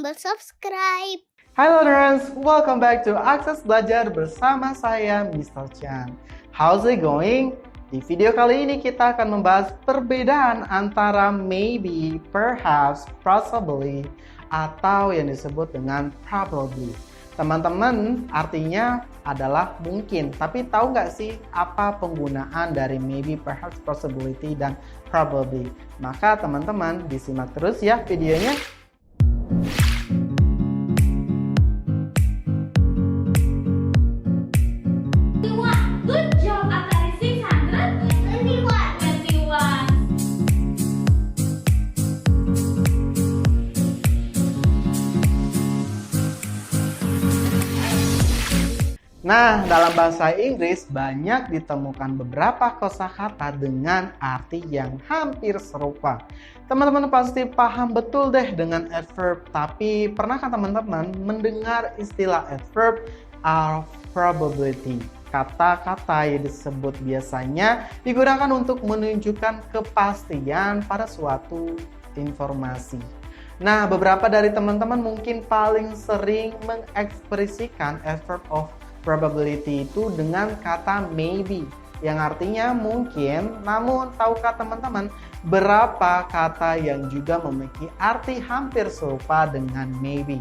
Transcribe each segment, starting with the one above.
tombol subscribe. Halo learners, welcome back to Akses Belajar bersama saya Mr. Chan. How's it going? Di video kali ini kita akan membahas perbedaan antara maybe, perhaps, possibly, atau yang disebut dengan probably. Teman-teman, artinya adalah mungkin. Tapi tahu nggak sih apa penggunaan dari maybe, perhaps, possibility, dan probably? Maka teman-teman disimak terus ya videonya. Good job, Atari 621. Nah, dalam bahasa Inggris banyak ditemukan beberapa kosakata dengan arti yang hampir serupa. Teman-teman pasti paham betul deh dengan adverb, tapi pernahkah teman-teman mendengar istilah adverb of probability? Kata-kata yang disebut biasanya digunakan untuk menunjukkan kepastian pada suatu informasi. Nah, beberapa dari teman-teman mungkin paling sering mengekspresikan adverb of probability itu dengan kata maybe, yang artinya mungkin. Namun tahukah teman-teman berapa kata yang juga memiliki arti hampir serupa dengan maybe?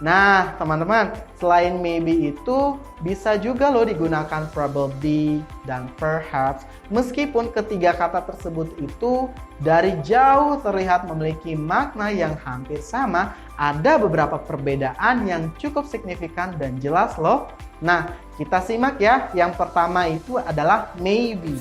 Nah, teman-teman, selain maybe itu bisa juga loh digunakan probably dan perhaps. Meskipun ketiga kata tersebut itu dari jauh terlihat memiliki makna yang hampir sama, ada beberapa perbedaan yang cukup signifikan dan jelas loh. Nah, kita simak ya. Yang pertama itu adalah maybe.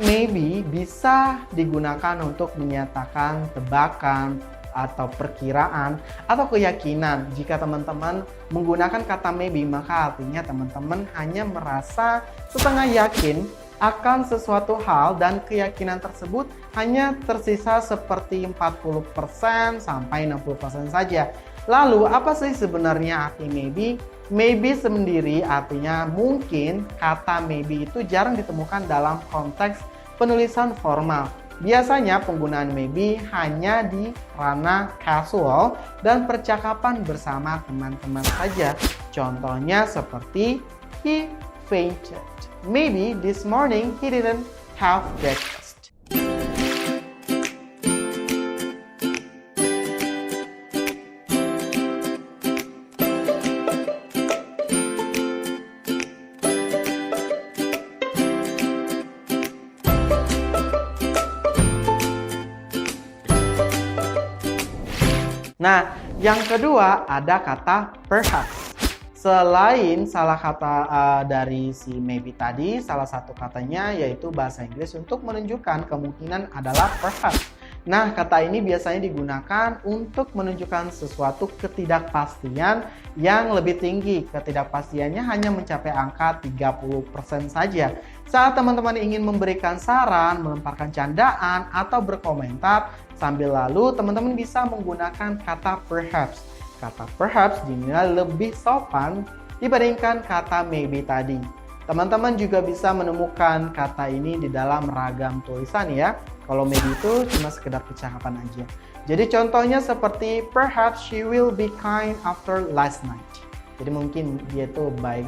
Maybe bisa digunakan untuk menyatakan tebakan atau perkiraan atau keyakinan. Jika teman-teman menggunakan kata maybe, maka artinya teman-teman hanya merasa setengah yakin akan sesuatu hal dan keyakinan tersebut hanya tersisa seperti 40% sampai 60% saja. Lalu apa sih sebenarnya arti maybe? Maybe sendiri artinya mungkin. Kata maybe itu jarang ditemukan dalam konteks penulisan formal. Biasanya penggunaan maybe hanya di ranah casual dan percakapan bersama teman-teman saja. Contohnya seperti he fainted. Maybe this morning he didn't have breakfast. Nah, yang kedua ada kata perhaps. Selain salah kata dari si maybe tadi, salah satu katanya yaitu bahasa Inggris untuk menunjukkan kemungkinan adalah perhaps. Nah, kata ini biasanya digunakan untuk menunjukkan sesuatu ketidakpastian yang lebih tinggi. Ketidakpastiannya hanya mencapai angka 30% saja. Saat teman-teman ingin memberikan saran, melemparkan candaan, atau berkomentar, sambil lalu teman-teman bisa menggunakan kata perhaps. Kata perhaps dinilai lebih sopan dibandingkan kata maybe tadi. Teman-teman juga bisa menemukan kata ini di dalam ragam tulisan ya. Kalau maybe itu cuma sekedar percakapan aja. Jadi contohnya seperti perhaps she will be kind after last night. Jadi mungkin dia tuh baik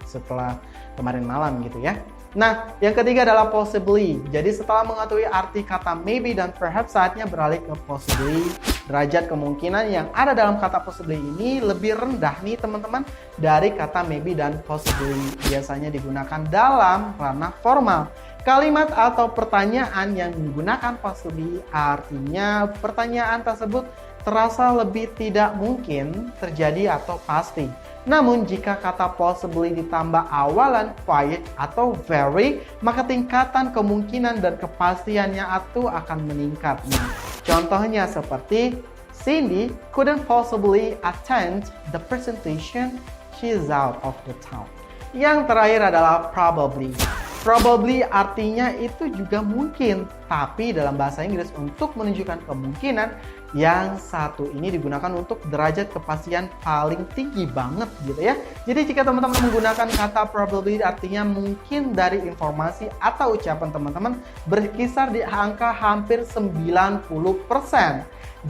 setelah kemarin malam gitu ya. Nah, yang ketiga adalah possibly. Jadi setelah mengetahui arti kata maybe dan perhaps, saatnya beralih ke possibly. Derajat kemungkinan yang ada dalam kata possibly ini lebih rendah nih teman-teman dari kata maybe dan possibly. Biasanya digunakan dalam ranah formal. Kalimat atau pertanyaan yang menggunakan possibly artinya pertanyaan tersebut terasa lebih tidak mungkin terjadi atau pasti. Namun jika kata possibly ditambah awalan quiet atau very, maka tingkatan kemungkinan dan kepastiannya itu akan meningkat. Nah, contohnya seperti Cindy couldn't possibly attend the presentation, she is out of the town. Yang terakhir adalah probably. Probably artinya itu juga mungkin, tapi dalam bahasa Inggris untuk menunjukkan kemungkinan yang satu ini digunakan untuk derajat kepastian paling tinggi banget gitu ya. Jadi jika teman-teman menggunakan kata probably artinya mungkin dari informasi atau ucapan teman-teman berkisar di angka hampir 90%.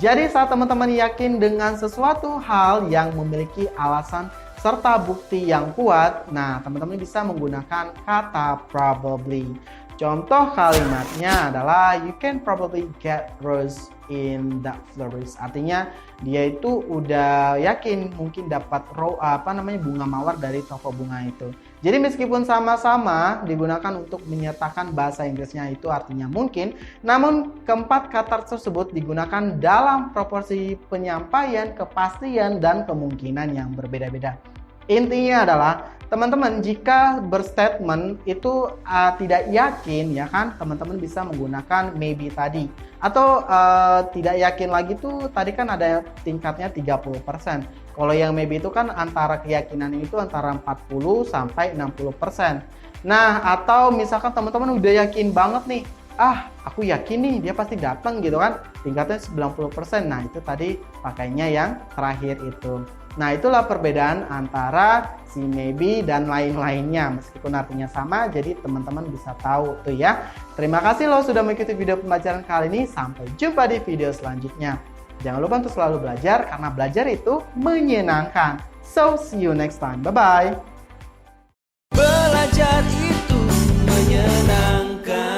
Jadi saat teman-teman yakin dengan sesuatu hal yang memiliki alasan serta bukti yang kuat, nah teman-teman bisa menggunakan kata probably. Contoh kalimatnya adalah you can probably get rose in that florist. Artinya dia itu udah yakin mungkin dapat bunga mawar dari toko bunga itu. Jadi meskipun sama-sama digunakan untuk menyatakan bahasa Inggrisnya itu artinya mungkin, namun keempat kata tersebut digunakan dalam proporsi penyampaian, kepastian, dan kemungkinan yang berbeda-beda. Intinya adalah teman-teman jika berstatement itu tidak yakin ya kan, teman-teman bisa menggunakan maybe tadi. Atau tidak yakin lagi tuh tadi kan ada tingkatnya 30%. Kalau yang maybe itu kan antara keyakinan itu antara 40 sampai 60%. Nah, atau misalkan teman-teman udah yakin banget nih, aku yakin nih dia pasti datang gitu kan, tingkatnya 90%. Nah, itu tadi pakainya yang terakhir itu. Nah, itulah perbedaan antara si maybe dan lain-lainnya. Meskipun artinya sama, jadi teman-teman bisa tahu tuh ya. Terima kasih loh sudah mengikuti video pembelajaran kali ini. Sampai jumpa di video selanjutnya. Jangan lupa untuk selalu belajar, karena belajar itu menyenangkan. So, see you next time. Bye-bye. Belajar itu menyenangkan.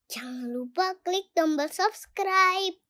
Jangan lupa klik tombol subscribe.